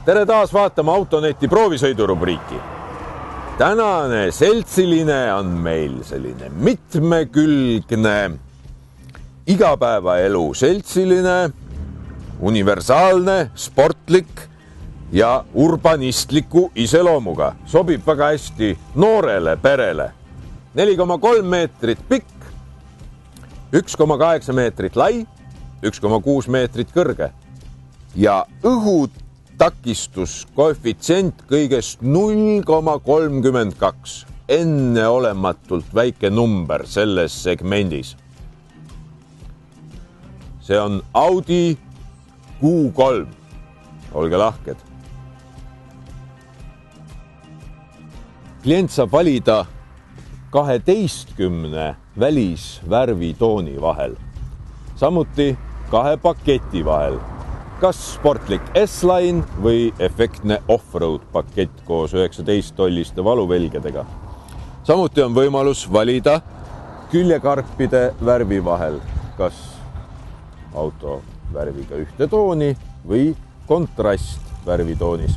Tere taas vaatama Autoneti proovisõidurubriiki. Tänane seltsiline on meil selline mitmekülgne igapäevaelu seltsiline, universaalne, sportlik ja urbanistliku iseloomuga. Sobib väga hästi noorele perele. 4,3 meetrit pikk, 1,8 meetrit lai, 1,6 meetrit kõrge ja õhutakistuskoefitsient kõigest 0,32. Enneolematult väike number selles segmendis. See on Audi Q3. Olge lahked. Klient saab valida 12 välisvärvitooni vahel. Samuti 2 paketi vahel. Kas sportlik S-Line või efektne off-road pakett koos 19-tolliste valuvelgedega. Samuti on võimalus valida küljekarpide värvi vahel. Kas auto värviga ühte tooni või kontrast värvitoonis.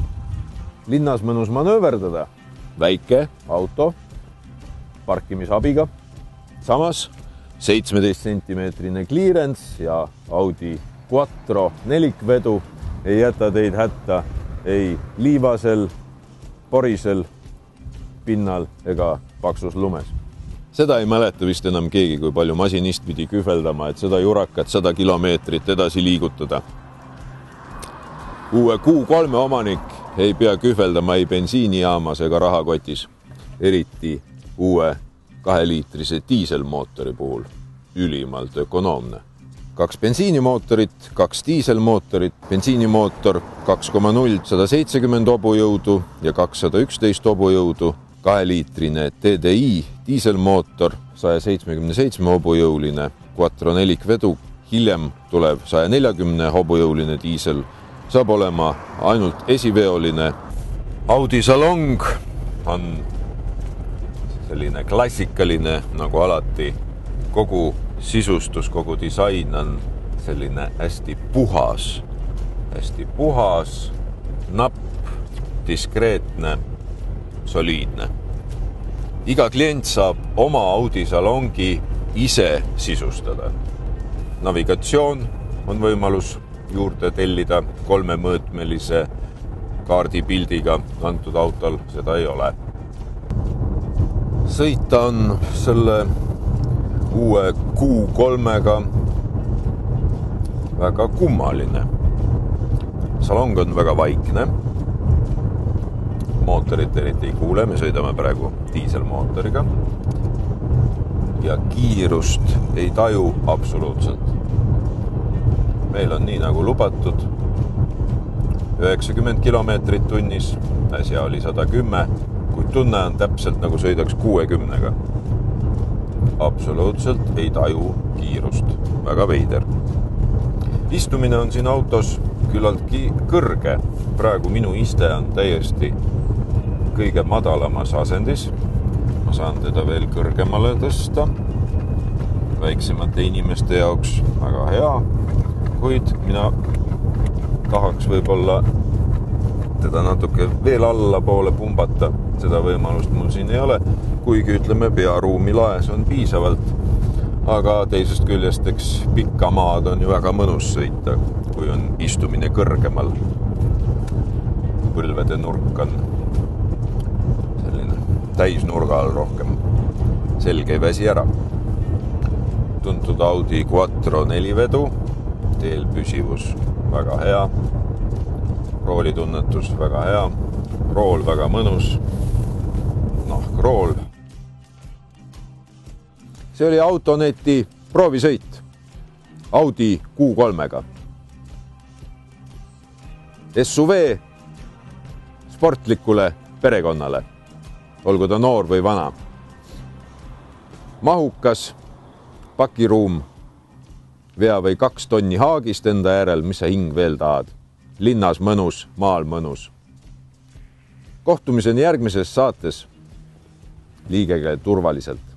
Linnas mõnus manööverdada. Väike auto parkimisabiga. Samas 17 centimeetrine clearance ja Audi Quattro nelikvedu ei jäta teid hätta ei liivasel, porisel pinnal ega paksus lumes. Seda ei mäleta vist enam keegi, kui palju masinist pidi kühveldama, et seda jurakat 100 kilomeetrit edasi liigutada. Uue Q3 omanik ei pea kühveldama ei bensiinijaamas ega rahakotis, eriti uue 2-liitrise diiselmootori puhul, ülimalt ökonoomne. 2 bensiinimootorit, 2 diiselmootorit, bensiinimootor 2,0 170 hobujõudu ja 211 hobujõudu, 2-liitrine TDI diiselmootor, 177 hobujõuline, Quattro nelikvedu, hiljem tulev 140 hobujõuline diisel, saab olema ainult esiveoline. Audi salong on selline klassikaline, nagu alati. Kogu sisustus, kogu disain on selline hästi puhas, napp, diskreetne, soliidne. Iga klient saab oma Audi salongi ise sisustada. Navigatsioon on võimalus juurde tellida 3-mõõtmelise kaardipildiga, antud autol seda ei ole. Sõita on selle uue Q3-ga väga kummaline. Salong on väga vaikne. Mootorit eriti ei kuule, me sõidame praegu diiselmootoriga. Ja kiirust ei taju absoluutselt. Meil on nii nagu lubatud 90 kilomeetrit tunnis, äsja oli 110, kuid tunne on täpselt nagu sõidaks 60-ga. Absoluutselt ei taju kiirust. Väga veider. Istumine on siin autos küllaltki kõrge. Praegu minu iste on täiesti kõige madalamas asendis. Ma saan teda veel kõrgemale tõsta. Väiksemate inimeste jaoks väga hea. Kuid mina tahaks võib-olla teda natuke veel alla poole pumbata. Seda võimalust mul siin ei ole, kuigi ütleme pearuumi laes on piisavalt. Aga teisest küljest, eks pikka maad on ju väga mõnus sõita, kui on istumine kõrgemal. Põlvede nurk on selline täisnurga all rohkem. Selge ei väsi ära. Tuntud Audi Quattro nelivedu, teel püsivus väga hea, roolitunnetus väga hea, rool väga mõnus, rool. See oli Autoneti proovisõit Audi Q3-ga. SUV sportlikule perekonnale, olgu ta noor või vana. Mahukas pakiruum, vea või 2 tonni haagist enda järel, mis sa hing veel tahad. Linnas mõnus, maal mõnus. Kohtumiseni järgmises saates. Liigege turvaliselt.